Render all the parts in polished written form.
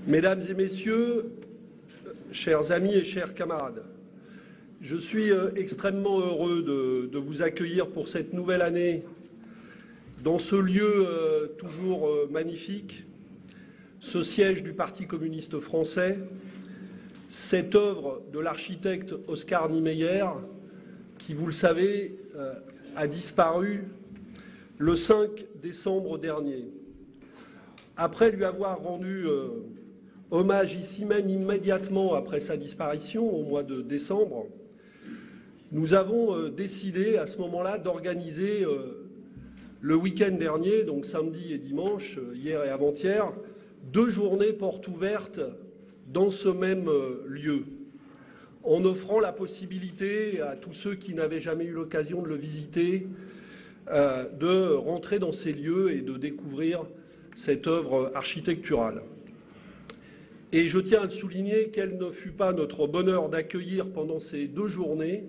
Mesdames et messieurs, chers amis et chers camarades, je suis extrêmement heureux de vous accueillir pour cette nouvelle année dans ce lieu toujours magnifique, ce siège du Parti communiste français, cette œuvre de l'architecte Oscar Niemeyer, qui, vous le savez, a disparu le 5 décembre dernier. Après lui avoir rendu hommage ici même immédiatement après sa disparition, au mois de décembre, nous avons décidé à ce moment-là d'organiser le week-end dernier, donc samedi et dimanche, hier et avant-hier, 2 journées portes ouvertes dans ce même lieu, en offrant la possibilité à tous ceux qui n'avaient jamais eu l'occasion de le visiter de rentrer dans ces lieux et de découvrir cette œuvre architecturale. Et je tiens à souligner quel ne fut pas notre bonheur d'accueillir pendant ces 2 journées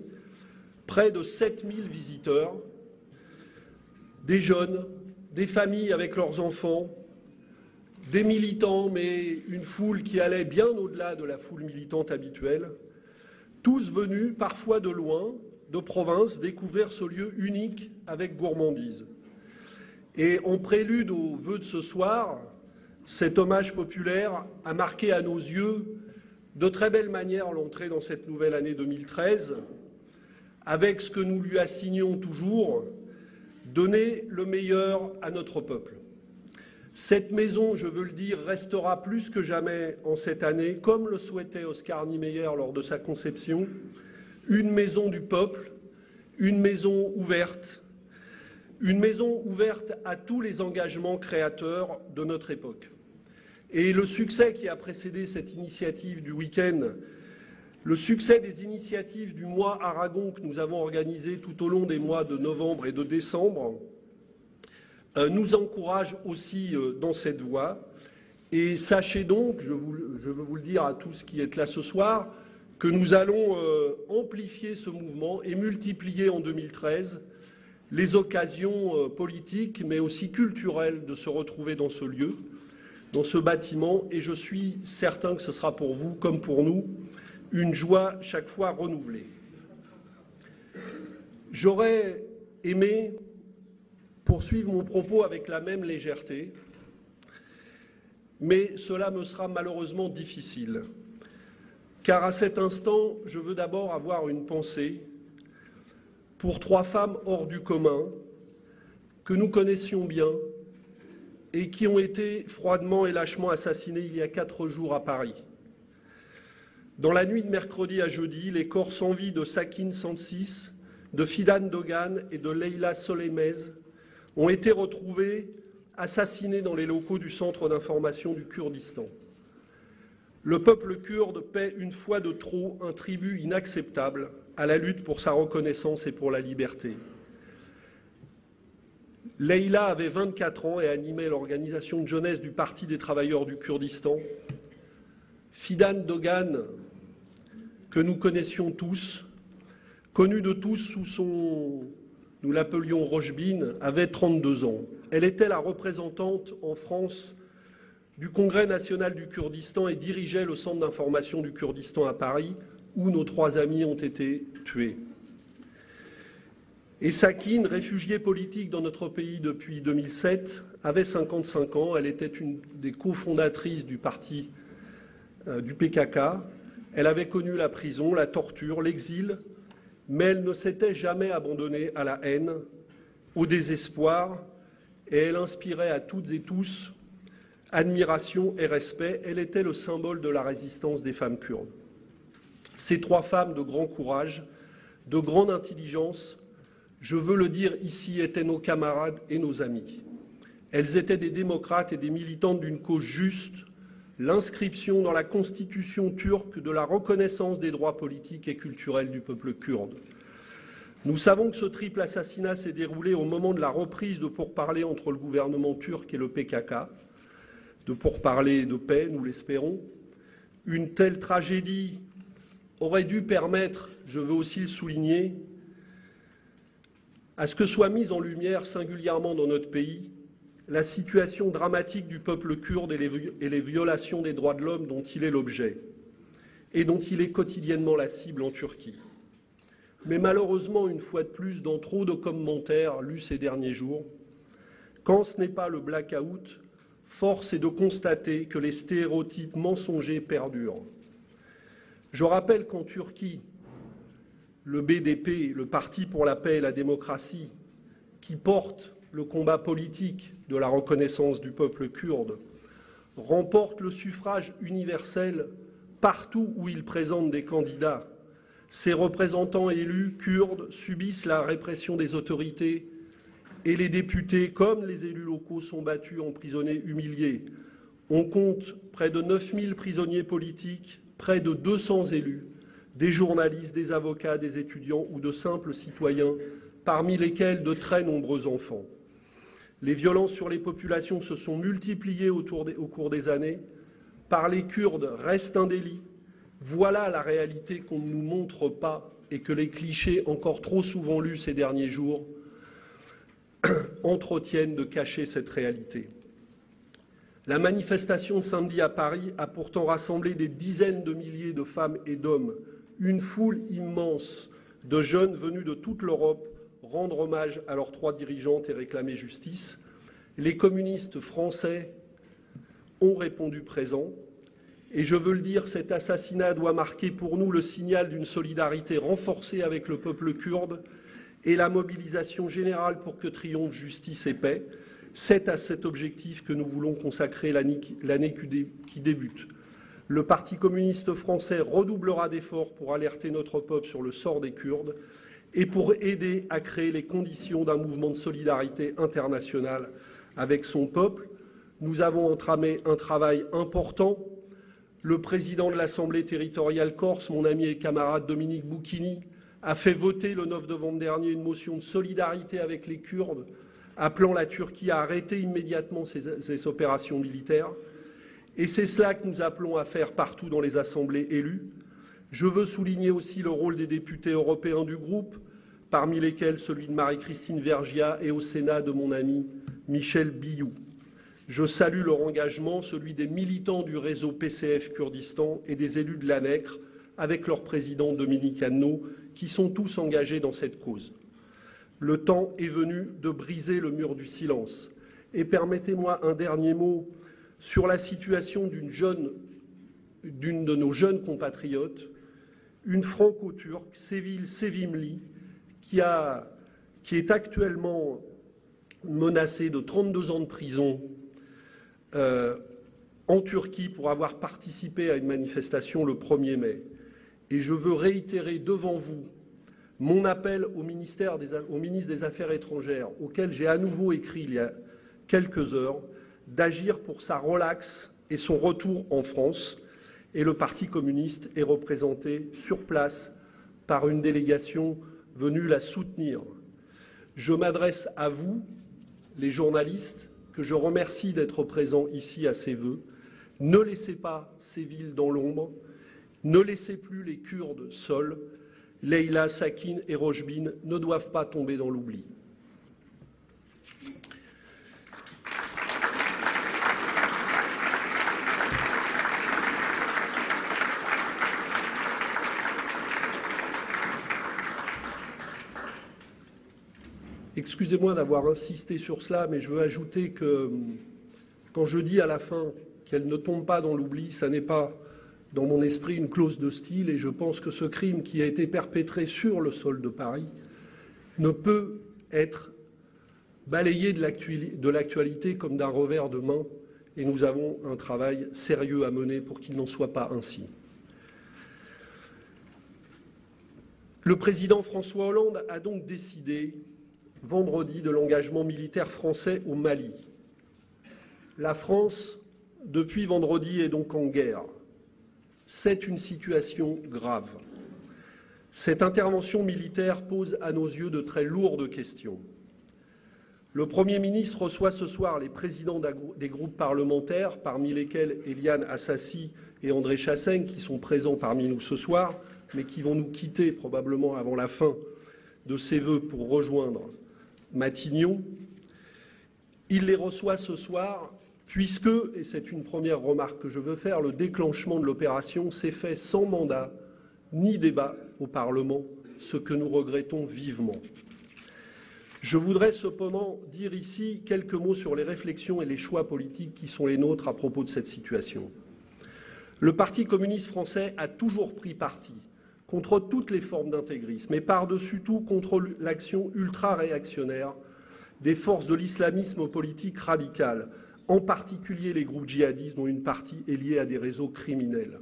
près de 7000 visiteurs, des jeunes, des familles avec leurs enfants, des militants, mais une foule qui allait bien au-delà de la foule militante habituelle, tous venus, parfois de loin, de province, découvrir ce lieu unique avec gourmandise. Et en prélude aux vœux de ce soir, cet hommage populaire a marqué à nos yeux de très belle manière l'entrée dans cette nouvelle année 2013, avec ce que nous lui assignons toujours, donner le meilleur à notre peuple. Cette maison, je veux le dire, restera plus que jamais en cette année, comme le souhaitait Oscar Niemeyer lors de sa conception, une maison du peuple, une maison ouverte à tous les engagements créateurs de notre époque. Et le succès qui a précédé cette initiative du week-end, le succès des initiatives du mois Aragon que nous avons organisé tout au long des mois de novembre et de décembre, nous encourage aussi dans cette voie. Et sachez donc, je veux vous le dire à tous qui êtes là ce soir, que nous allons amplifier ce mouvement et multiplier en 2013 les occasions politiques, mais aussi culturelles, de se retrouver dans ce lieu, dans ce bâtiment. Et je suis certain que ce sera pour vous, comme pour nous, une joie chaque fois renouvelée. J'aurais aimé poursuivre mon propos avec la même légèreté, mais cela me sera malheureusement difficile. Car à cet instant, je veux d'abord avoir une pensée pour 3 femmes hors du commun que nous connaissions bien et qui ont été froidement et lâchement assassinées il y a 4 jours à Paris. Dans la nuit de mercredi à jeudi, les corps sans vie de Sakine Sansis, de Fidan Dogan et de Leila Solemez ont été retrouvés assassinés dans les locaux du Centre d'information du Kurdistan. Le peuple kurde paie une fois de trop un tribut inacceptable à la lutte pour sa reconnaissance et pour la liberté. Leila avait 24 ans et animait l'organisation de jeunesse du Parti des travailleurs du Kurdistan. Fidan Dogan, que nous connaissions tous, connu de tous sous son, nous l'appelions Rochebine, avait 32 ans. Elle était la représentante en France du Congrès national du Kurdistan et dirigeait le centre d'information du Kurdistan à Paris, où nos 3 amis ont été tués. Et Sakine, réfugiée politique dans notre pays depuis 2007, avait 55 ans. Elle était une des cofondatrices du parti du PKK. Elle avait connu la prison, la torture, l'exil, mais elle ne s'était jamais abandonnée à la haine, au désespoir, et elle inspirait à toutes et tous admiration et respect. Elle était le symbole de la résistance des femmes kurdes. Ces 3 femmes de grand courage, de grande intelligence, je veux le dire ici, étaient nos camarades et nos amis. Elles étaient des démocrates et des militantes d'une cause juste, l'inscription dans la constitution turque de la reconnaissance des droits politiques et culturels du peuple kurde. Nous savons que ce triple assassinat s'est déroulé au moment de la reprise de pourparlers entre le gouvernement turc et le PKK, de pourparlers de paix, nous l'espérons. Une telle tragédie aurait dû permettre, je veux aussi le souligner, à ce que soit mise en lumière singulièrement dans notre pays la situation dramatique du peuple kurde et les violations des droits de l'homme dont il est l'objet et dont il est quotidiennement la cible en Turquie. Mais malheureusement, une fois de plus, dans trop de commentaires lus ces derniers jours, quand ce n'est pas le blackout, force est de constater que les stéréotypes mensongers perdurent. Je rappelle qu'en Turquie, le BDP, le Parti pour la paix et la démocratie, qui porte le combat politique de la reconnaissance du peuple kurde, remporte le suffrage universel partout où il présente des candidats. Ses représentants élus kurdes subissent la répression des autorités et les députés, comme les élus locaux, sont battus, emprisonnés, humiliés. On compte près de 9000 prisonniers politiques, près de 200 élus, des journalistes, des avocats, des étudiants ou de simples citoyens, parmi lesquels de très nombreux enfants. Les violences sur les populations se sont multipliées au cours des années. Parler kurde reste un délit. Voilà la réalité qu'on ne nous montre pas et que les clichés encore trop souvent lus ces derniers jours entretiennent de cacher cette réalité. La manifestation de samedi à Paris a pourtant rassemblé des dizaines de milliers de femmes et d'hommes, une foule immense de jeunes venus de toute l'Europe rendre hommage à leurs 3 dirigeantes et réclamer justice. Les communistes français ont répondu présent. Et je veux le dire, cet assassinat doit marquer pour nous le signal d'une solidarité renforcée avec le peuple kurde et la mobilisation générale pour que triomphe justice et paix. C'est à cet objectif que nous voulons consacrer l'année qui débute. Le Parti communiste français redoublera d'efforts pour alerter notre peuple sur le sort des Kurdes et pour aider à créer les conditions d'un mouvement de solidarité internationale avec son peuple. Nous avons entamé un travail important. Le président de l'Assemblée territoriale corse, mon ami et camarade Dominique Bouchini, a fait voter le 9 novembre dernier une motion de solidarité avec les Kurdes, appelant la Turquie à arrêter immédiatement ces opérations militaires. Et c'est cela que nous appelons à faire partout dans les assemblées élues. Je veux souligner aussi le rôle des députés européens du groupe, parmi lesquels celui de Marie-Christine Vergiat et au Sénat de mon ami Michel Billoux. Je salue leur engagement, celui des militants du réseau PCF Kurdistan et des élus de l'ANECR, avec leur président Dominique Annaud, qui sont tous engagés dans cette cause. Le temps est venu de briser le mur du silence. Et permettez-moi un dernier mot sur la situation d'une de nos jeunes compatriotes, une franco-turque, Sevil Sevimli, qui est actuellement menacée de 32 ans de prison en Turquie pour avoir participé à une manifestation le 1er mai. Et je veux réitérer devant vous mon appel au ministre des Affaires étrangères, auquel j'ai à nouveau écrit il y a quelques heures, d'agir pour sa relaxe et son retour en France. Et le Parti communiste est représenté sur place par une délégation venue la soutenir. Je m'adresse à vous, les journalistes, que je remercie d'être présents ici à ces vœux. Ne laissez pas ces villes dans l'ombre. Ne laissez plus les Kurdes seuls. Leyla, Sakin et Rojbin ne doivent pas tomber dans l'oubli. Excusez-moi d'avoir insisté sur cela, mais je veux ajouter que quand je dis à la fin qu'elle ne tombe pas dans l'oubli, ça n'est pas dans mon esprit une clause de style, et je pense que ce crime qui a été perpétré sur le sol de Paris ne peut être balayé de l'actualité comme d'un revers de main, et nous avons un travail sérieux à mener pour qu'il n'en soit pas ainsi. Le président François Hollande a donc décidé vendredi de l'engagement militaire français au Mali. La France, depuis vendredi, est donc en guerre. C'est une situation grave. Cette intervention militaire pose à nos yeux de très lourdes questions. Le Premier ministre reçoit ce soir les présidents des groupes parlementaires, parmi lesquels Éliane Assassi et André Chassaigne, qui sont présents parmi nous ce soir, mais qui vont nous quitter probablement avant la fin de ces vœux pour rejoindre Matignon. Il les reçoit ce soir puisque, et c'est une première remarque que je veux faire, le déclenchement de l'opération s'est fait sans mandat ni débat au Parlement, ce que nous regrettons vivement. Je voudrais cependant dire ici quelques mots sur les réflexions et les choix politiques qui sont les nôtres à propos de cette situation. Le Parti communiste français a toujours pris parti contre toutes les formes d'intégrisme et par-dessus tout contre l'action ultra-réactionnaire des forces de l'islamisme politique radical, en particulier les groupes djihadistes dont une partie est liée à des réseaux criminels.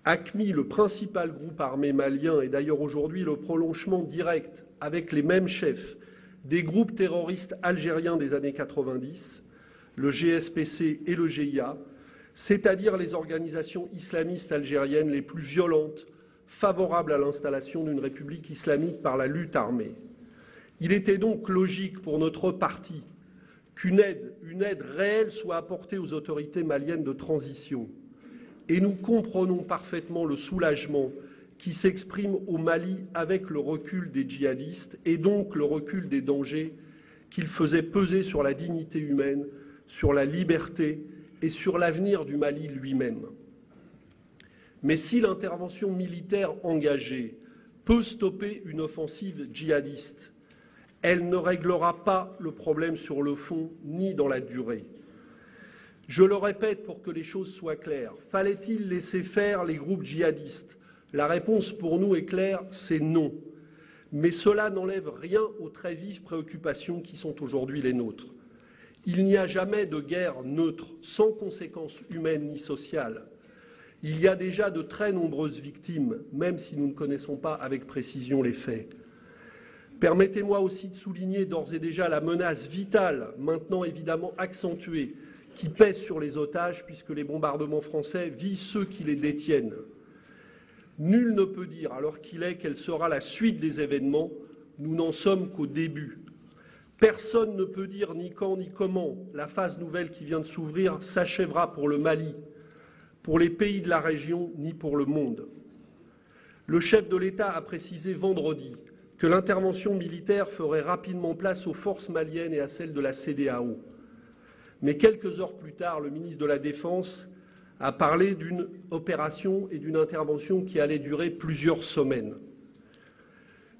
AQMI, le principal groupe armé malien, est d'ailleurs aujourd'hui le prolongement direct, avec les mêmes chefs, des groupes terroristes algériens des années 90, le GSPC et le GIA, c'est-à-dire les organisations islamistes algériennes les plus violentes, favorables à l'installation d'une république islamique par la lutte armée. Il était donc logique pour notre parti qu'une aide réelle soit apportée aux autorités maliennes de transition. Et nous comprenons parfaitement le soulagement qui s'exprime au Mali avec le recul des djihadistes et donc le recul des dangers qu'ils faisaient peser sur la dignité humaine, sur la liberté et sur l'avenir du Mali lui-même. Mais si l'intervention militaire engagée peut stopper une offensive djihadiste, elle ne réglera pas le problème sur le fond ni dans la durée. Je le répète pour que les choses soient claires. Fallait-il laisser faire les groupes djihadistes? La réponse pour nous est claire, c'est non. Mais cela n'enlève rien aux très vives préoccupations qui sont aujourd'hui les nôtres. Il n'y a jamais de guerre neutre, sans conséquences humaines ni sociales. Il y a déjà de très nombreuses victimes, même si nous ne connaissons pas avec précision les faits. Permettez-moi aussi de souligner d'ores et déjà la menace vitale, maintenant évidemment accentuée, qui pèse sur les otages puisque les bombardements français visent ceux qui les détiennent. Nul ne peut dire, alors qu'il est, quelle sera la suite des événements. Nous n'en sommes qu'au début. Personne ne peut dire ni quand ni comment la phase nouvelle qui vient de s'ouvrir s'achèvera pour le Mali, pour les pays de la région, ni pour le monde. Le chef de l'État a précisé vendredi que l'intervention militaire ferait rapidement place aux forces maliennes et à celles de la CEDEAO. Mais quelques heures plus tard, le ministre de la Défense a parlé d'une opération et d'une intervention qui allait durer plusieurs semaines.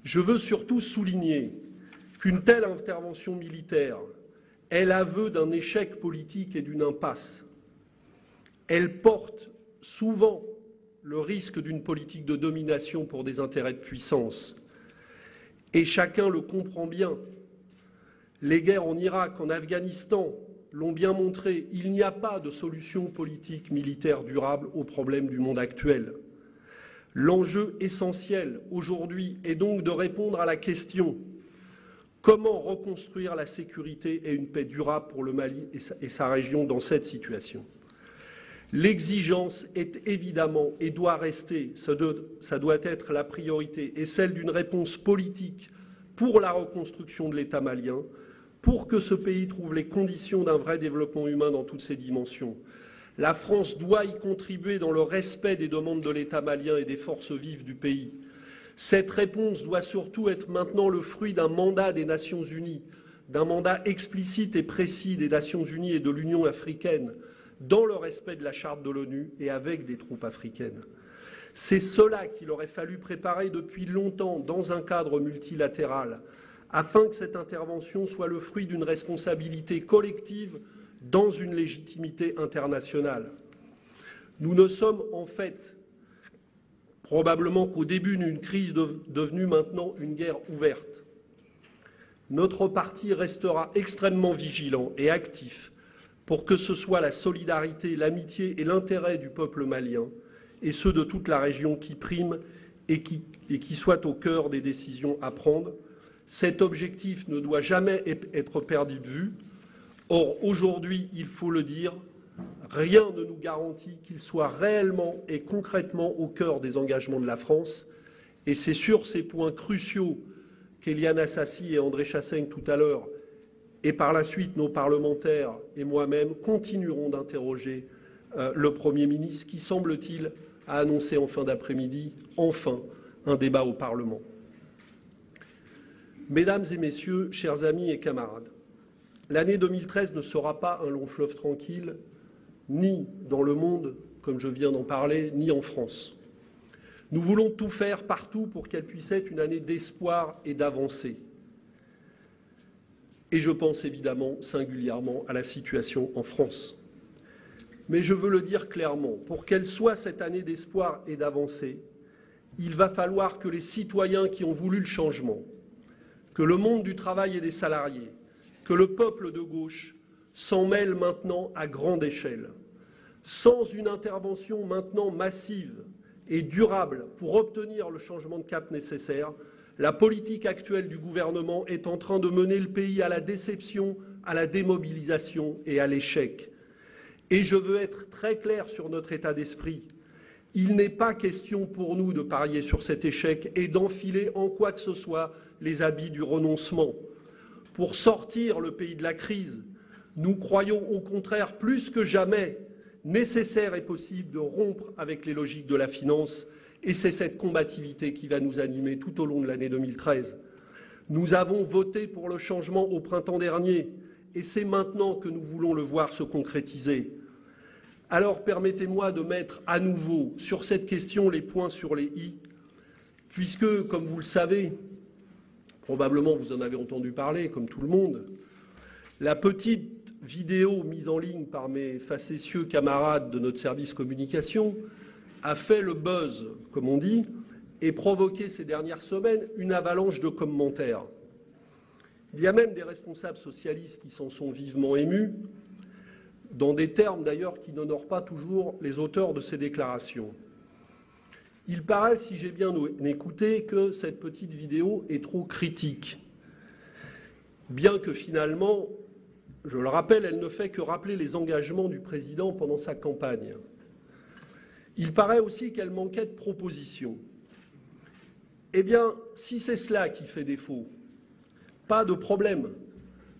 Je veux surtout souligner qu'une telle intervention militaire est l'aveu d'un échec politique et d'une impasse. Elle porte souvent le risque d'une politique de domination pour des intérêts de puissance. Et chacun le comprend bien. Les guerres en Irak, en Afghanistan l'ont bien montré, il n'y a pas de solution politique militaire durable aux problèmes du monde actuel. L'enjeu essentiel aujourd'hui est donc de répondre à la question: comment reconstruire la sécurité et une paix durable pour le Mali et sa région dans cette situation? L'exigence est évidemment et doit rester, ça doit être la priorité, et celle d'une réponse politique pour la reconstruction de l'État malien, pour que ce pays trouve les conditions d'un vrai développement humain dans toutes ses dimensions. La France doit y contribuer dans le respect des demandes de l'État malien et des forces vives du pays. Cette réponse doit surtout être maintenant le fruit d'un mandat des Nations Unies, d'un mandat explicite et précis des Nations Unies et de l'Union africaine, dans le respect de la charte de l'ONU et avec des troupes africaines. C'est cela qu'il aurait fallu préparer depuis longtemps dans un cadre multilatéral, afin que cette intervention soit le fruit d'une responsabilité collective dans une légitimité internationale. Nous ne sommes en fait probablement qu'au début d'une crise devenue maintenant une guerre ouverte. Notre parti restera extrêmement vigilant et actif pour que ce soit la solidarité, l'amitié et l'intérêt du peuple malien et ceux de toute la région qui priment et qui soient au cœur des décisions à prendre. Cet objectif ne doit jamais être perdu de vue. Or, aujourd'hui, il faut le dire, rien ne nous garantit qu'il soit réellement et concrètement au cœur des engagements de la France. Et c'est sur ces points cruciaux qu'Éliane Assassi et André Chassaigne tout à l'heure, et par la suite nos parlementaires et moi-même, continuerons d'interroger le Premier ministre qui, semble-t-il, a annoncé en fin d'après-midi, enfin, un débat au Parlement. Mesdames et messieurs, chers amis et camarades, l'année 2013 ne sera pas un long fleuve tranquille, ni dans le monde, comme je viens d'en parler, ni en France. Nous voulons tout faire partout pour qu'elle puisse être une année d'espoir et d'avancée. Et je pense évidemment singulièrement à la situation en France. Mais je veux le dire clairement, pour qu'elle soit cette année d'espoir et d'avancée, il va falloir que les citoyens qui ont voulu le changement, que le monde du travail et des salariés, que le peuple de gauche s'en mêlent maintenant à grande échelle. Sans une intervention maintenant massive et durable pour obtenir le changement de cap nécessaire, la politique actuelle du gouvernement est en train de mener le pays à la déception, à la démobilisation et à l'échec. Et je veux être très clair sur notre état d'esprit. Il n'est pas question pour nous de parier sur cet échec et d'enfiler en quoi que ce soit les habits du renoncement. Pour sortir le pays de la crise, nous croyons au contraire plus que jamais nécessaire et possible de rompre avec les logiques de la finance, et c'est cette combativité qui va nous animer tout au long de l'année 2013. Nous avons voté pour le changement au printemps dernier, et c'est maintenant que nous voulons le voir se concrétiser. Alors permettez-moi de mettre à nouveau sur cette question les points sur les i, puisque, comme vous le savez, probablement vous en avez entendu parler, comme tout le monde, la petite vidéo mise en ligne par mes facétieux camarades de notre service communication a fait le buzz, comme on dit, et provoqué ces dernières semaines une avalanche de commentaires. Il y a même des responsables socialistes qui s'en sont vivement émus, dans des termes d'ailleurs qui n'honorent pas toujours les auteurs de ces déclarations. Il paraît, si j'ai bien écouté, que cette petite vidéo est trop critique, bien que finalement, je le rappelle, elle ne fait que rappeler les engagements du président pendant sa campagne. Il paraît aussi qu'elle manquait de propositions. Eh bien, si c'est cela qui fait défaut, pas de problème.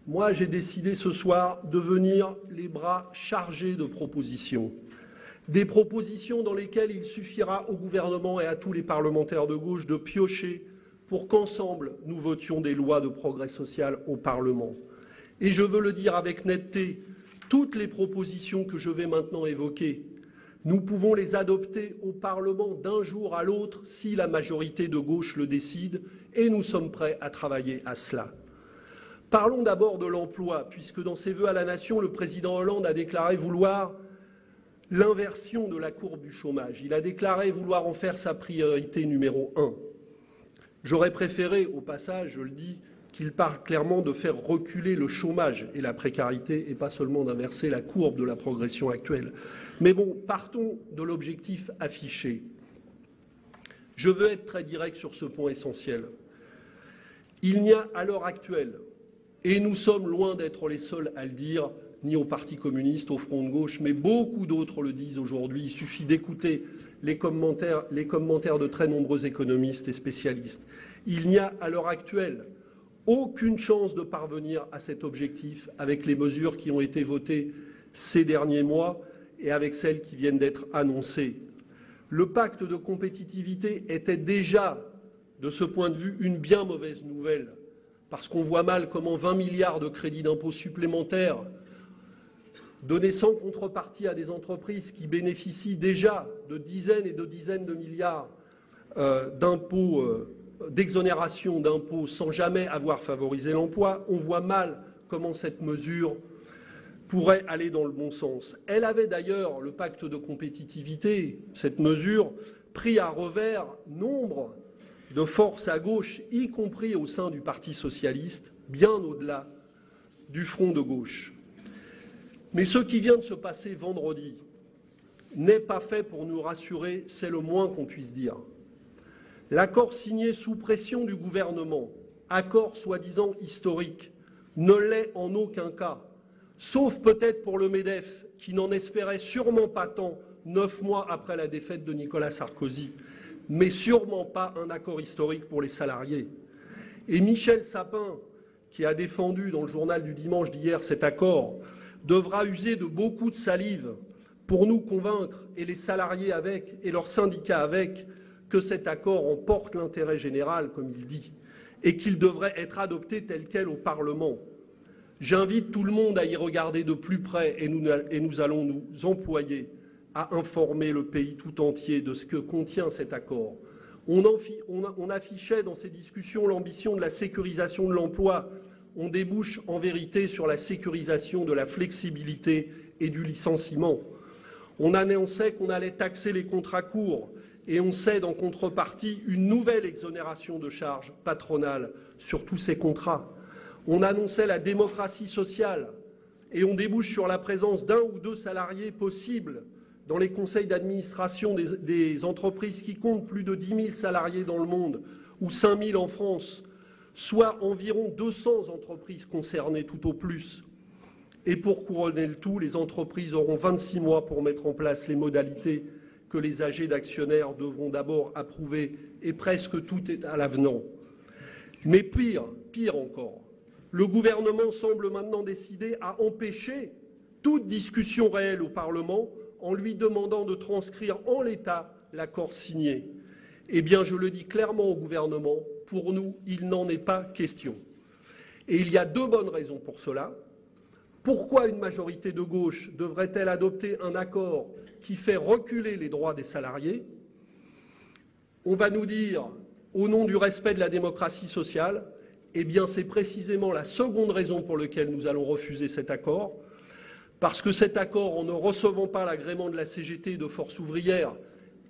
Moi, j'ai décidé ce soir de venir les bras chargés de propositions. Des propositions dans lesquelles il suffira au gouvernement et à tous les parlementaires de gauche de piocher pour qu'ensemble nous votions des lois de progrès social au Parlement. Et je veux le dire avec netteté, toutes les propositions que je vais maintenant évoquer, nous pouvons les adopter au Parlement d'un jour à l'autre si la majorité de gauche le décide, et nous sommes prêts à travailler à cela. Parlons d'abord de l'emploi, puisque dans ses vœux à la nation, le président Hollande a déclaré vouloir l'inversion de la courbe du chômage. Il a déclaré vouloir en faire sa priorité numéro 1. J'aurais préféré, au passage, je le dis, qu'il parle clairement de faire reculer le chômage et la précarité et pas seulement d'inverser la courbe de la progression actuelle. Mais bon, partons de l'objectif affiché. Je veux être très direct sur ce point essentiel. Il n'y a à l'heure actuelle, et nous sommes loin d'être les seuls à le dire, ni au Parti communiste, au Front de gauche, mais beaucoup d'autres le disent aujourd'hui. Il suffit d'écouter les commentaires de très nombreux économistes et spécialistes. Il n'y a à l'heure actuelle aucune chance de parvenir à cet objectif avec les mesures qui ont été votées ces derniers mois et avec celles qui viennent d'être annoncées. Le pacte de compétitivité était déjà, de ce point de vue, une bien mauvaise nouvelle, parce qu'on voit mal comment 20 milliards de crédits d'impôt supplémentaires donnés sans contrepartie à des entreprises qui bénéficient déjà de dizaines et de dizaines de milliards d'impôts, d'exonération d'impôts sans jamais avoir favorisé l'emploi, on voit mal comment cette mesure pourrait aller dans le bon sens. Elle avait d'ailleurs, le pacte de compétitivité, cette mesure, pris à revers nombre de forces à gauche, y compris au sein du Parti socialiste, bien au-delà du front de gauche. Mais ce qui vient de se passer vendredi n'est pas fait pour nous rassurer, c'est le moins qu'on puisse dire. L'accord signé sous pression du gouvernement, accord soi-disant historique, ne l'est en aucun cas, sauf peut-être pour le MEDEF, qui n'en espérait sûrement pas tant 9 mois après la défaite de Nicolas Sarkozy, mais sûrement pas un accord historique pour les salariés. Et Michel Sapin, qui a défendu dans le journal du dimanche d'hier cet accord, devra user de beaucoup de salive pour nous convaincre, et les salariés avec, et leurs syndicats avec, que cet accord emporte l'intérêt général, comme il dit, et qu'il devrait être adopté tel quel au Parlement. J'invite tout le monde à y regarder de plus près et nous allons nous employer à informer le pays tout entier de ce que contient cet accord. On affichait dans ces discussions l'ambition de la sécurisation de l'emploi. On débouche en vérité sur la sécurisation de la flexibilité et du licenciement. On annonçait qu'on allait taxer les contrats courts et on cède en contrepartie une nouvelle exonération de charges patronales sur tous ces contrats. On annonçait la démocratie sociale et on débouche sur la présence d'un ou deux salariés possibles dans les conseils d'administration des entreprises qui comptent plus de 10 000 salariés dans le monde ou 5 000 en France, soit environ 200 entreprises concernées tout au plus. Et pour couronner le tout, les entreprises auront 26 mois pour mettre en place les modalités que les AG d'actionnaires devront d'abord approuver, et presque tout est à l'avenant. Mais pire encore, le gouvernement semble maintenant décidé à empêcher toute discussion réelle au Parlement en lui demandant de transcrire en l'état l'accord signé. Eh bien, je le dis clairement au gouvernement, pour nous, il n'en est pas question. Et il y a deux bonnes raisons pour cela. Pourquoi une majorité de gauche devrait-elle adopter un accord qui fait reculer les droits des salariés? On va nous dire, au nom du respect de la démocratie sociale, eh bien c'est précisément la seconde raison pour laquelle nous allons refuser cet accord, parce que cet accord, en ne recevant pas l'agrément de la CGT et de Force ouvrière,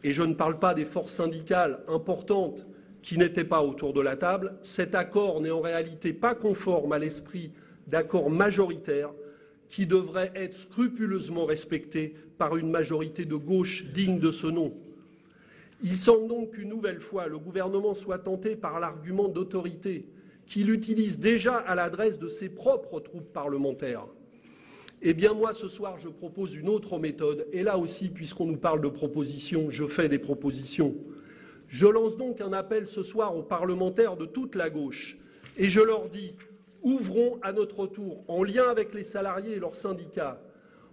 et je ne parle pas des forces syndicales importantes qui n'étaient pas autour de la table, cet accord n'est en réalité pas conforme à l'esprit d'accords majoritaires qui devrait être scrupuleusement respecté par une majorité de gauche digne de ce nom. Il semble donc qu'une nouvelle fois, le gouvernement soit tenté par l'argument d'autorité qu'il utilise déjà à l'adresse de ses propres troupes parlementaires. Eh bien moi, ce soir, je propose une autre méthode. Et là aussi, puisqu'on nous parle de propositions, je fais des propositions. Je lance donc un appel ce soir aux parlementaires de toute la gauche. Et je leur dis, ouvrons à notre tour, en lien avec les salariés et leurs syndicats,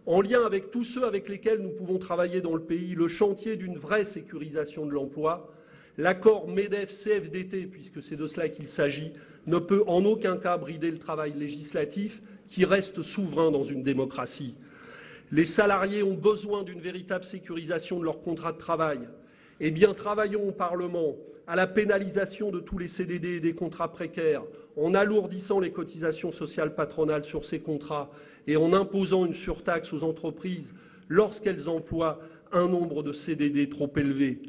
en lien avec tous ceux avec lesquels nous pouvons travailler dans le pays, le chantier d'une vraie sécurisation de l'emploi. L'accord MEDEF-CFDT, puisque c'est de cela qu'il s'agit, ne peut en aucun cas brider le travail législatif qui reste souverain dans une démocratie. Les salariés ont besoin d'une véritable sécurisation de leur contrat de travail. Eh bien, travaillons au Parlement à la pénalisation de tous les CDD et des contrats précaires, en alourdissant les cotisations sociales patronales sur ces contrats et en imposant une surtaxe aux entreprises lorsqu'elles emploient un nombre de CDD trop élevé.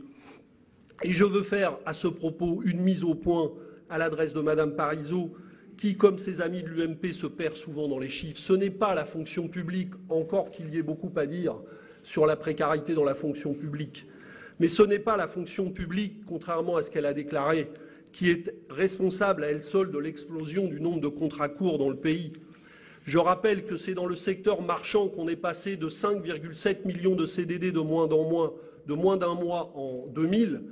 Et je veux faire à ce propos une mise au point à l'adresse de Madame Parisot, qui, comme ses amis de l'UMP, se perd souvent dans les chiffres. Ce n'est pas la fonction publique, encore qu'il y ait beaucoup à dire sur la précarité dans la fonction publique. Mais ce n'est pas la fonction publique, contrairement à ce qu'elle a déclaré, qui est responsable à elle seule de l'explosion du nombre de contrats courts dans le pays. Je rappelle que c'est dans le secteur marchand qu'on est passé de 5,7 millions de CDD de moins d'un mois en 2000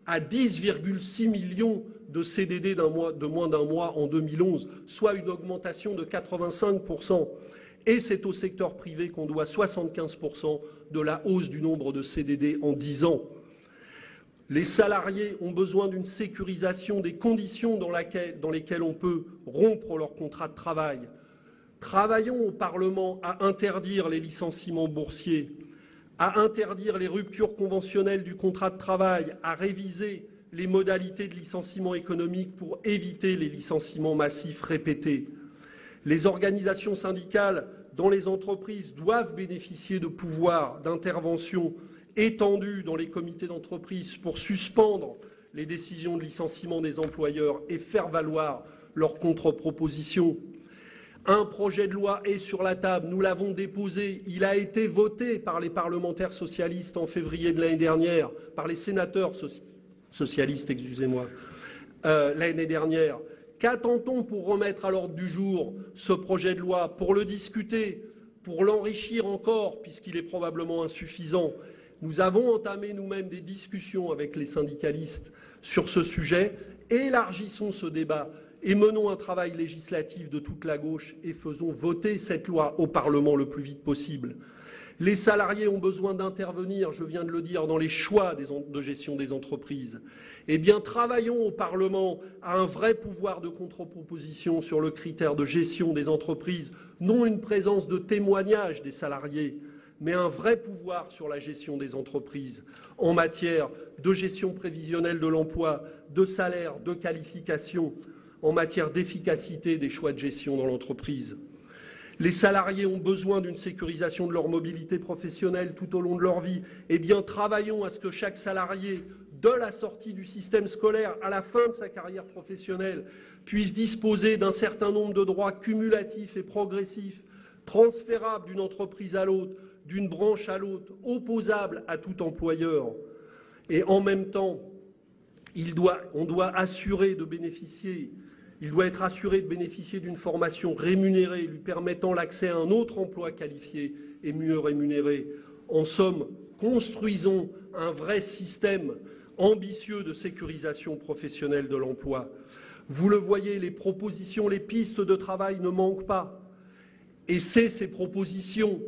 à 10,6 millions de CDD de moins d'un mois en 2011, soit une augmentation de 85%. Et c'est au secteur privé qu'on doit 75% de la hausse du nombre de CDD en 10 ans. Les salariés ont besoin d'une sécurisation des conditions dans lesquelles on peut rompre leur contrat de travail. Travaillons au Parlement à interdire les licenciements boursiers, à interdire les ruptures conventionnelles du contrat de travail, à réviser les modalités de licenciement économique pour éviter les licenciements massifs répétés. Les organisations syndicales dans les entreprises doivent bénéficier de pouvoirs d'intervention étendus dans les comités d'entreprise pour suspendre les décisions de licenciement des employeurs et faire valoir leurs contre-propositions. Un projet de loi est sur la table, nous l'avons déposé, il a été voté par les parlementaires socialistes en février de l'année dernière, par les sénateurs socialistes, l'année dernière. Qu'attend-on pour remettre à l'ordre du jour ce projet de loi, pour le discuter, pour l'enrichir encore, puisqu'il est probablement insuffisant? Nous avons entamé nous-mêmes des discussions avec les syndicalistes sur ce sujet. Élargissons ce débat et menons un travail législatif de toute la gauche et faisons voter cette loi au Parlement le plus vite possible. Les salariés ont besoin d'intervenir, je viens de le dire, dans les choix de gestion des entreprises. Eh bien, travaillons au Parlement à un vrai pouvoir de contre-proposition sur le critère de gestion des entreprises, non une présence de témoignage des salariés, mais un vrai pouvoir sur la gestion des entreprises en matière de gestion prévisionnelle de l'emploi, de salaire, de qualification, en matière d'efficacité des choix de gestion dans l'entreprise. Les salariés ont besoin d'une sécurisation de leur mobilité professionnelle tout au long de leur vie. Eh bien, travaillons à ce que chaque salarié, de la sortie du système scolaire à la fin de sa carrière professionnelle, puisse disposer d'un certain nombre de droits cumulatifs et progressifs, transférables d'une entreprise à l'autre, d'une branche à l'autre, opposables à tout employeur. Et en même temps, il doit être assuré de bénéficier d'une formation rémunérée, lui permettant l'accès à un autre emploi qualifié et mieux rémunéré. En somme, construisons un vrai système ambitieux de sécurisation professionnelle de l'emploi. Vous le voyez, les propositions, les pistes de travail ne manquent pas. Et c'est ces propositions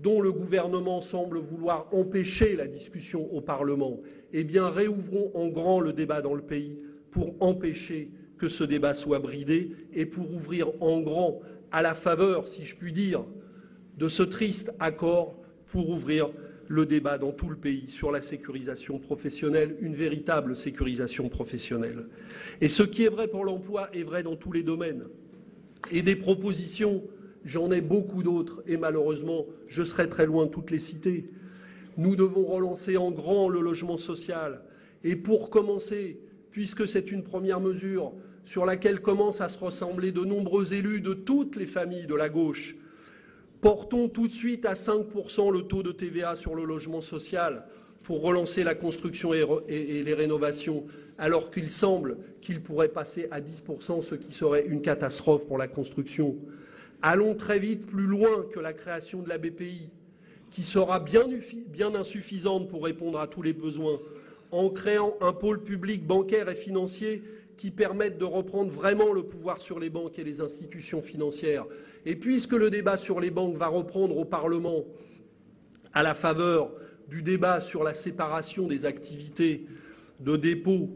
dont le gouvernement semble vouloir empêcher la discussion au Parlement. Eh bien, réouvrons en grand le débat dans le pays pour empêcher que ce débat soit bridé et pour ouvrir en grand, à la faveur, si je puis dire, de ce triste accord, pour ouvrir le débat dans tout le pays sur la sécurisation professionnelle, une véritable sécurisation professionnelle. Et ce qui est vrai pour l'emploi est vrai dans tous les domaines. Et des propositions, j'en ai beaucoup d'autres et malheureusement, je serai très loin de toutes les citer. Nous devons relancer en grand le logement social. Et pour commencer, puisque c'est une première mesure sur laquelle commencent à se ressembler de nombreux élus de toutes les familles de la gauche, portons tout de suite à 5% le taux de TVA sur le logement social pour relancer la construction et les rénovations, alors qu'il semble qu'il pourrait passer à 10%, ce qui serait une catastrophe pour la construction. Allons très vite plus loin que la création de la BPI, qui sera bien insuffisante pour répondre à tous les besoins, en créant un pôle public bancaire et financier qui permette de reprendre vraiment le pouvoir sur les banques et les institutions financières. Et puisque le débat sur les banques va reprendre au Parlement à la faveur du débat sur la séparation des activités de dépôt,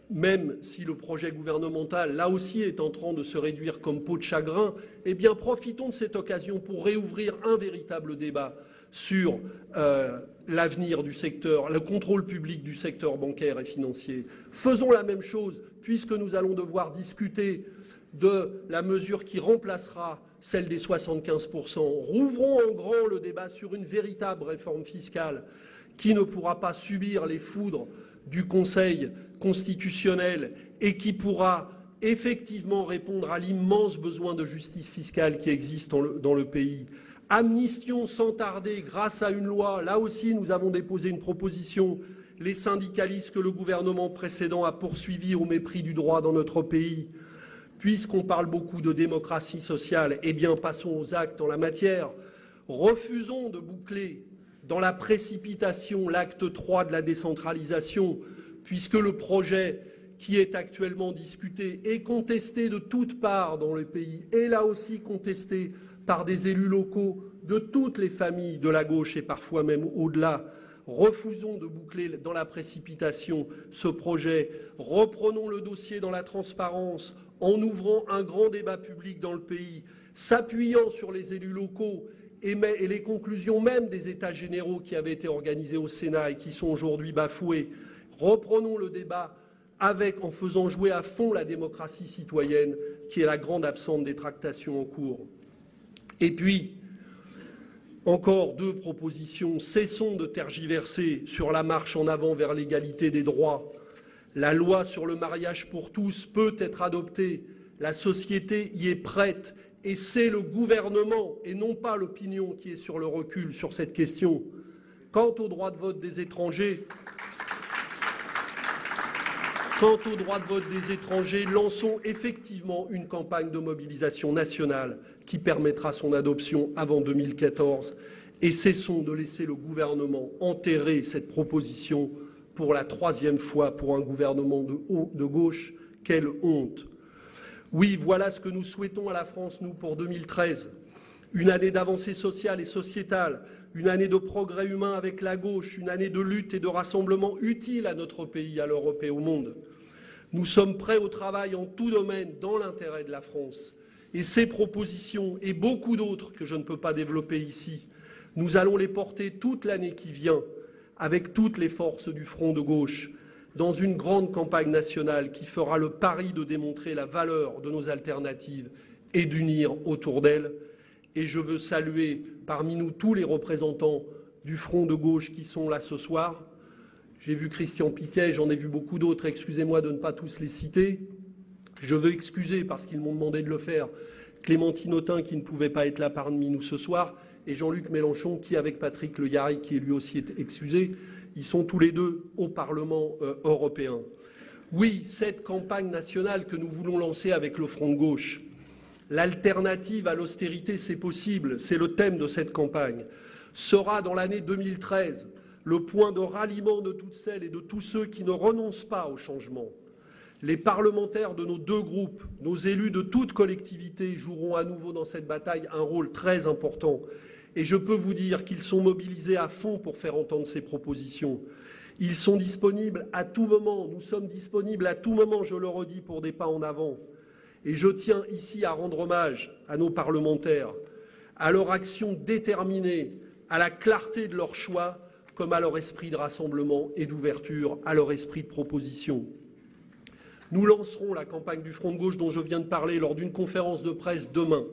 même si le projet gouvernemental, là aussi, est en train de se réduire comme peau de chagrin, eh bien, profitons de cette occasion pour réouvrir un véritable débat sur l'avenir du secteur, le contrôle public du secteur bancaire et financier. Faisons la même chose, puisque nous allons devoir discuter de la mesure qui remplacera celle des 75%. Rouvrons en grand le débat sur une véritable réforme fiscale qui ne pourra pas subir les foudres du Conseil constitutionnel et qui pourra effectivement répondre à l'immense besoin de justice fiscale qui existe dans le pays. Amnistions sans tarder grâce à une loi. Là aussi, nous avons déposé une proposition. Les syndicalistes que le gouvernement précédent a poursuivis au mépris du droit dans notre pays. Puisqu'on parle beaucoup de démocratie sociale, eh bien, passons aux actes en la matière. Refusons de boucler dans la précipitation l'acte 3 de la décentralisation, puisque le projet qui est actuellement discuté est contesté de toutes parts dans le pays, et là aussi contesté par des élus locaux de toutes les familles de la gauche et parfois même au-delà. Refusons de boucler dans la précipitation ce projet. Reprenons le dossier dans la transparence en ouvrant un grand débat public dans le pays, s'appuyant sur les élus locaux et les conclusions même des États généraux qui avaient été organisés au Sénat et qui sont aujourd'hui bafoués. Reprenons le débat en faisant jouer à fond la démocratie citoyenne, qui est la grande absente des tractations en cours. Et puis, encore deux propositions. Cessons de tergiverser sur la marche en avant vers l'égalité des droits. La loi sur le mariage pour tous peut être adoptée. La société y est prête. Et c'est le gouvernement et non pas l'opinion qui est sur le recul sur cette question. Quant au droit de vote des étrangers, lançons effectivement une campagne de mobilisation nationale qui permettra son adoption avant 2014 et cessons de laisser le gouvernement enterrer cette proposition pour la troisième fois pour un gouvernement de gauche. Quelle honte! Oui, voilà ce que nous souhaitons à la France, nous, pour 2013. une année d'avancée sociale et sociétale, une année de progrès humain avec la gauche, une année de lutte et de rassemblement utile à notre pays, à l'Europe et au monde. Nous sommes prêts au travail en tout domaine dans l'intérêt de la France. Et ces propositions, et beaucoup d'autres que je ne peux pas développer ici, nous allons les porter toute l'année qui vient, avec toutes les forces du front de gauche, dans une grande campagne nationale qui fera le pari de démontrer la valeur de nos alternatives et d'unir autour d'elles. Et je veux saluer parmi nous tous les représentants du front de gauche qui sont là ce soir. J'ai vu Christian Piquet, j'en ai vu beaucoup d'autres, excusez-moi de ne pas tous les citer. Je veux excuser, parce qu'ils m'ont demandé de le faire, Clémentine Autain qui ne pouvait pas être là parmi nous ce soir, et Jean-Luc Mélenchon qui, avec Patrick Le Yarrick, qui lui aussi est excusé, ils sont tous les deux au Parlement européen. Oui, cette campagne nationale que nous voulons lancer avec le front de gauche, l'alternative à l'austérité, c'est possible, c'est le thème de cette campagne, sera dans l'année 2013 le point de ralliement de toutes celles et de tous ceux qui ne renoncent pas au changement. Les parlementaires de nos deux groupes, nos élus de toute collectivité joueront à nouveau dans cette bataille un rôle très important. Et je peux vous dire qu'ils sont mobilisés à fond pour faire entendre ces propositions. Ils sont disponibles à tout moment, nous sommes disponibles à tout moment, je le redis, pour des pas en avant. Et je tiens ici à rendre hommage à nos parlementaires, à leur action déterminée, à la clarté de leur choix, comme à leur esprit de rassemblement et d'ouverture, à leur esprit de proposition. Nous lancerons la campagne du Front de gauche dont je viens de parler lors d'une conférence de presse demain.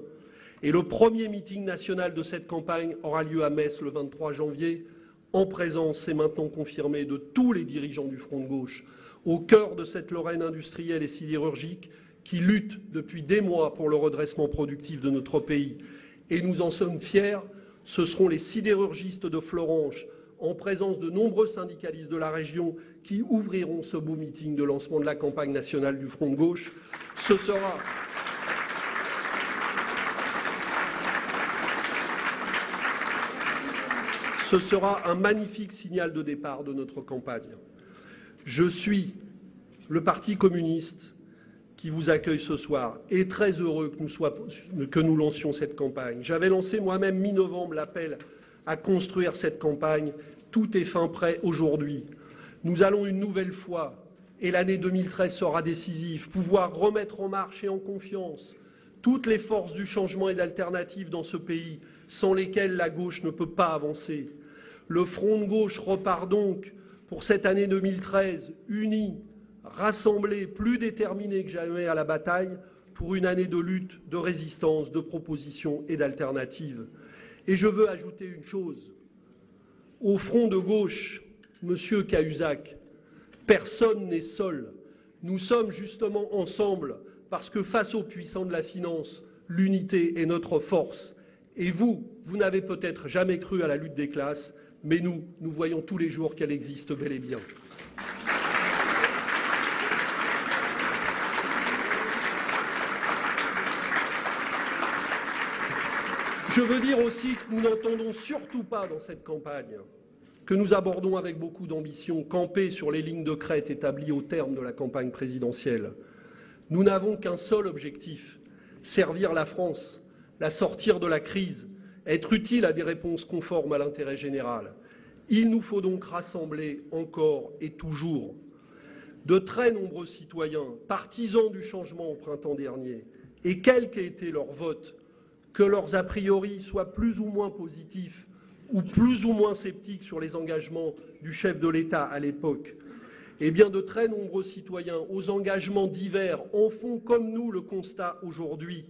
Et le premier meeting national de cette campagne aura lieu à Metz le 23 janvier, en présence, c'est maintenant confirmé, de tous les dirigeants du Front de gauche, au cœur de cette Lorraine industrielle et sidérurgique qui lutte depuis des mois pour le redressement productif de notre pays. Et nous en sommes fiers, ce seront les sidérurgistes de Florange, en présence de nombreux syndicalistes de la région, qui ouvriront ce beau meeting de lancement de la campagne nationale du Front de gauche. Ce sera un magnifique signal de départ de notre campagne. Je suis le Parti communiste qui vous accueille ce soir et très heureux que nous lancions cette campagne. J'avais lancé moi-même mi-novembre l'appel à construire cette campagne. Tout est fin prêt aujourd'hui. Nous allons une nouvelle fois, et l'année 2013 sera décisive, pouvoir remettre en marche et en confiance toutes les forces du changement et d'alternative dans ce pays, sans lesquelles la gauche ne peut pas avancer. Le Front de gauche repart donc pour cette année 2013, uni, rassemblé, plus déterminé que jamais à la bataille, pour une année de lutte, de résistance, de propositions et d'alternatives. Et je veux ajouter une chose. Au Front de gauche, Monsieur Cahuzac, personne n'est seul. Nous sommes justement ensemble parce que face aux puissants de la finance, l'unité est notre force. Et vous n'avez peut-être jamais cru à la lutte des classes, mais nous voyons tous les jours qu'elle existe bel et bien. Je veux dire aussi que nous n'entendons surtout pas dans cette campagne, que nous abordons avec beaucoup d'ambition, camper sur les lignes de crête établies au terme de la campagne présidentielle. Nous n'avons qu'un seul objectif, servir la France, la sortir de la crise, être utile à des réponses conformes à l'intérêt général. Il nous faut donc rassembler encore et toujours. De très nombreux citoyens, partisans du changement au printemps dernier, et quel qu'ait été leur vote, que leurs a priori soient plus ou moins positifs ou plus ou moins sceptiques sur les engagements du chef de l'État à l'époque, eh bien de très nombreux citoyens aux engagements divers en font comme nous le constat aujourd'hui.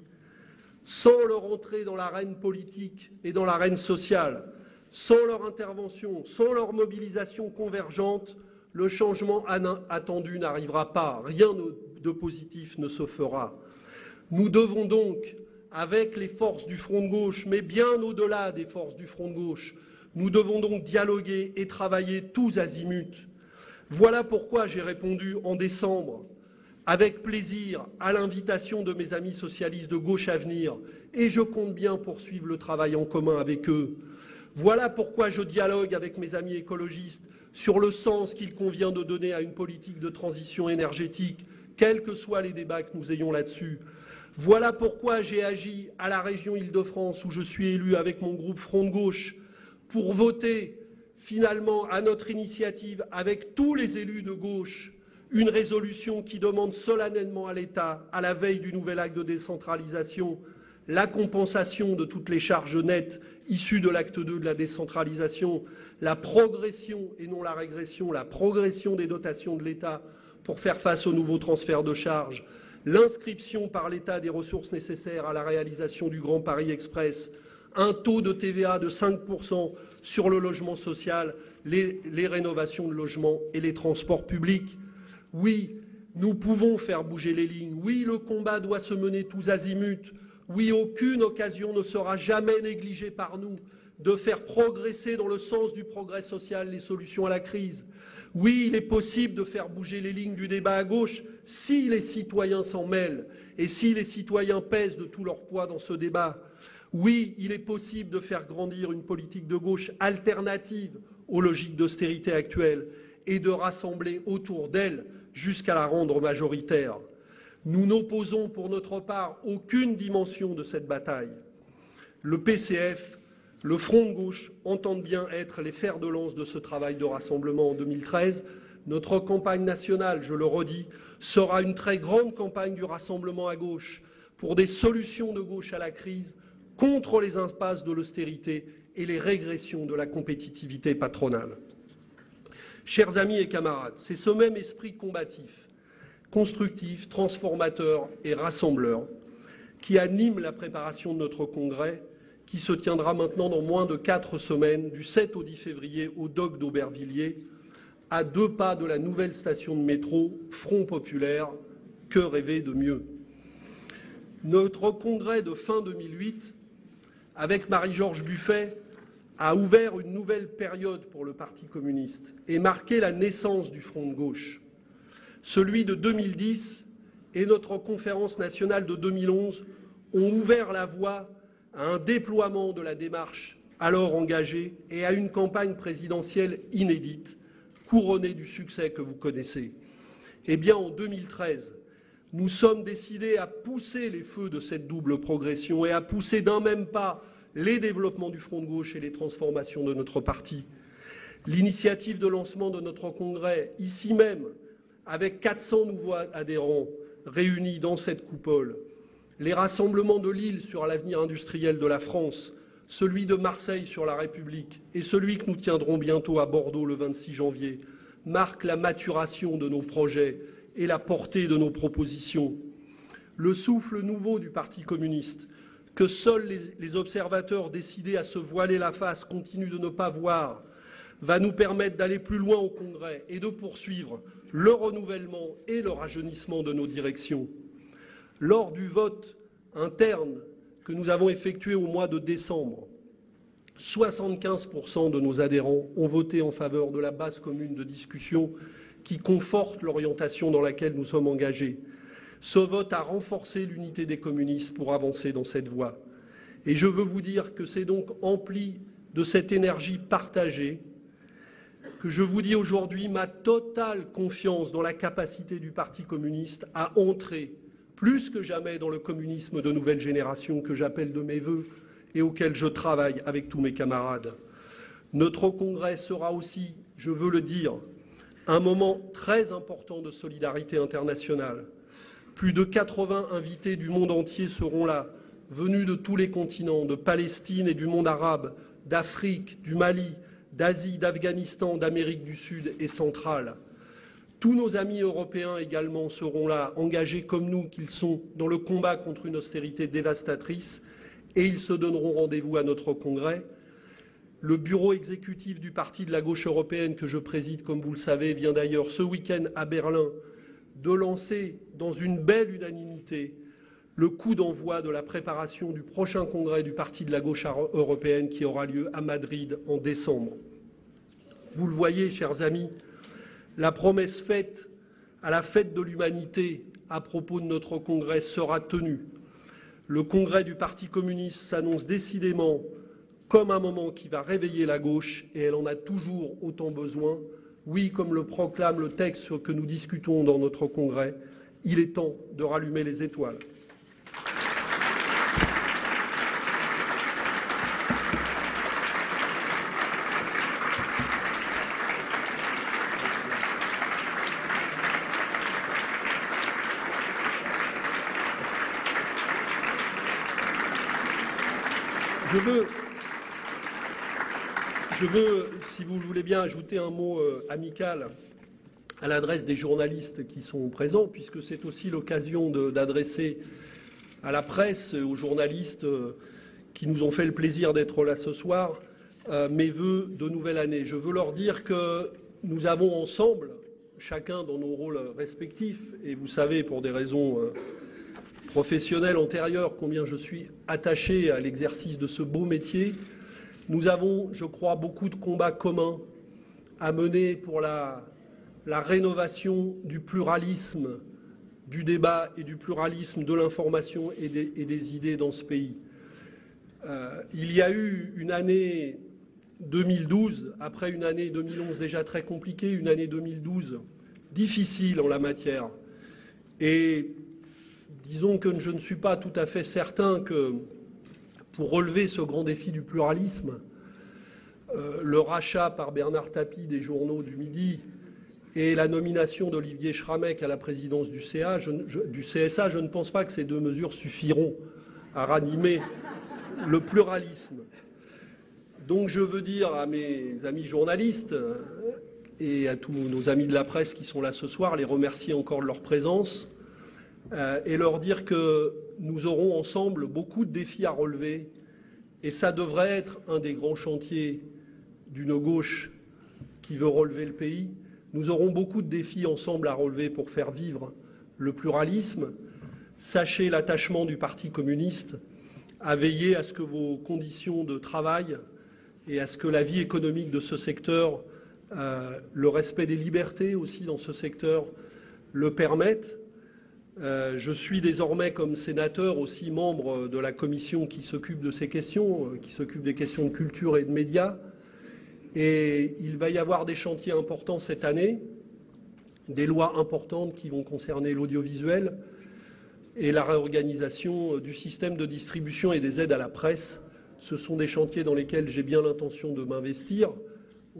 Sans leur entrée dans l'arène politique et dans l'arène sociale, sans leur intervention, sans leur mobilisation convergente, le changement attendu n'arrivera pas, rien de positif ne se fera. Nous devons donc, avec les forces du Front de gauche, mais bien au-delà des forces du Front de gauche, nous devons donc dialoguer et travailler tous azimuts. Voilà pourquoi j'ai répondu en décembre, avec plaisir, à l'invitation de mes amis socialistes de Gauche Avenir, et je compte bien poursuivre le travail en commun avec eux. Voilà pourquoi je dialogue avec mes amis écologistes sur le sens qu'il convient de donner à une politique de transition énergétique, quels que soient les débats que nous ayons là-dessus. Voilà pourquoi j'ai agi à la région Île-de-France, où je suis élu avec mon groupe Front de Gauche, pour voter finalement à notre initiative, avec tous les élus de gauche, une résolution qui demande solennellement à l'État, à la veille du nouvel acte de décentralisation, la compensation de toutes les charges nettes issues de l'acte 2 de la décentralisation, la progression et non la régression, la progression des dotations de l'État pour faire face aux nouveaux transferts de charges, l'inscription par l'État des ressources nécessaires à la réalisation du Grand Paris Express, un taux de TVA de 5% sur le logement social, les rénovations de logements et les transports publics. Oui, nous pouvons faire bouger les lignes. Oui, le combat doit se mener tous azimuts. Oui, aucune occasion ne sera jamais négligée par nous de faire progresser dans le sens du progrès social les solutions à la crise. Oui, il est possible de faire bouger les lignes du débat à gauche si les citoyens s'en mêlent et si les citoyens pèsent de tout leur poids dans ce débat. Oui, il est possible de faire grandir une politique de gauche alternative aux logiques d'austérité actuelles et de rassembler autour d'elle jusqu'à la rendre majoritaire. Nous n'opposons pour notre part aucune dimension de cette bataille. Le PCF, le Front de Gauche, entendent bien être les fers de lance de ce travail de rassemblement en 2013. Notre campagne nationale, je le redis, sera une très grande campagne du rassemblement à gauche pour des solutions de gauche à la crise, contre les impasses de l'austérité et les régressions de la compétitivité patronale. Chers amis et camarades, c'est ce même esprit combatif, constructif, transformateur et rassembleur qui anime la préparation de notre congrès qui se tiendra maintenant dans moins de 4 semaines, du 7 au 10 février, au dock d'Aubervilliers, à 2 pas de la nouvelle station de métro Front Populaire. Que rêver de mieux? Notre congrès de fin 2008, avec Marie-Georges Buffet, a ouvert une nouvelle période pour le Parti communiste et marqué la naissance du Front de gauche. Celui de 2010 et notre conférence nationale de 2011 ont ouvert la voie à un déploiement de la démarche alors engagée et à une campagne présidentielle inédite, couronnée du succès que vous connaissez. Eh bien, en 2013, nous sommes décidés à pousser les feux de cette double progression et à pousser d'un même pas les développements du Front de gauche et les transformations de notre parti. L'initiative de lancement de notre congrès, ici même, avec 400 nouveaux adhérents réunis dans cette coupole, les rassemblements de Lille sur l'avenir industriel de la France, celui de Marseille sur la République et celui que nous tiendrons bientôt à Bordeaux le 26 janvier, marquent la maturation de nos projets et la portée de nos propositions. Le souffle nouveau du Parti communiste, que seuls les observateurs décidés à se voiler la face continuent de ne pas voir, va nous permettre d'aller plus loin au Congrès et de poursuivre le renouvellement et le rajeunissement de nos directions. Lors du vote interne que nous avons effectué au mois de décembre, 75% de nos adhérents ont voté en faveur de la base commune de discussion qui conforte l'orientation dans laquelle nous sommes engagés. Ce vote a renforcé l'unité des communistes pour avancer dans cette voie. Et je veux vous dire que c'est donc empli de cette énergie partagée que je vous dis aujourd'hui ma totale confiance dans la capacité du Parti communiste à entrer plus que jamais dans le communisme de nouvelle génération que j'appelle de mes vœux et auquel je travaille avec tous mes camarades. Notre congrès sera aussi, je veux le dire, un moment très important de solidarité internationale. Plus de 80 invités du monde entier seront là, venus de tous les continents, de Palestine et du monde arabe, d'Afrique, du Mali, d'Asie, d'Afghanistan, d'Amérique du Sud et centrale. Tous nos amis européens également seront là, engagés comme nous qu'ils sont dans le combat contre une austérité dévastatrice, et ils se donneront rendez-vous à notre congrès. Le bureau exécutif du Parti de la gauche européenne que je préside, comme vous le savez, vient d'ailleurs ce week-end à Berlin de lancer dans une belle unanimité le coup d'envoi de la préparation du prochain congrès du Parti de la gauche européenne qui aura lieu à Madrid en décembre. Vous le voyez, chers amis, la promesse faite à la fête de l'humanité à propos de notre congrès sera tenue. Le congrès du Parti communiste s'annonce décidément comme un moment qui va réveiller la gauche, et elle en a toujours autant besoin. Oui, comme le proclame le texte que nous discutons dans notre congrès, il est temps de rallumer les étoiles. je veux, si vous le voulez bien, ajouter un mot amical à l'adresse des journalistes qui sont présents, puisque c'est aussi l'occasion d'adresser à la presse, aux journalistes qui nous ont fait le plaisir d'être là ce soir, mes vœux de nouvelle année. Je veux leur dire que nous avons ensemble, chacun dans nos rôles respectifs, et vous savez pour des raisons professionnelles antérieures combien je suis attaché à l'exercice de ce beau métier, nous avons, je crois, beaucoup de combats communs à mener pour la rénovation du pluralisme du débat et du pluralisme de l'information et des idées dans ce pays. Il y a eu une année 2012, après une année 2011 déjà très compliquée, une année 2012 difficile en la matière. Et disons que je ne suis pas tout à fait certain que pour relever ce grand défi du pluralisme, le rachat par Bernard Tapie des journaux du Midi et la nomination d'Olivier Schrammeck à la présidence du CSA, je ne pense pas que ces deux mesures suffiront à ranimer le pluralisme. Donc je veux dire à mes amis journalistes et à tous nos amis de la presse qui sont là ce soir, les remercier encore de leur présence et leur dire que nous aurons ensemble beaucoup de défis à relever et ça devrait être un des grands chantiers d'une gauche qui veut relever le pays. Nous aurons beaucoup de défis ensemble à relever pour faire vivre le pluralisme. Sachez l'attachement du Parti communiste à veiller à ce que vos conditions de travail et à ce que la vie économique de ce secteur, le respect des libertés aussi dans ce secteur, le permettent. Je suis désormais comme sénateur aussi membre de la commission qui s'occupe de ces questions, qui s'occupe des questions de culture et de médias. Et il va y avoir des chantiers importants cette année, des lois importantes qui vont concerner l'audiovisuel et la réorganisation du système de distribution et des aides à la presse. Ce sont des chantiers dans lesquels j'ai bien l'intention de m'investir,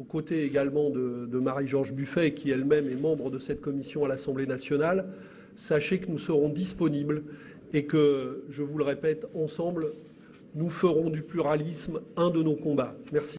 aux côtés également de Marie-Georges Buffet, qui elle-même est membre de cette commission à l'Assemblée nationale. Sachez que nous serons disponibles et que, je vous le répète, ensemble, nous ferons du pluralisme un de nos combats. Merci.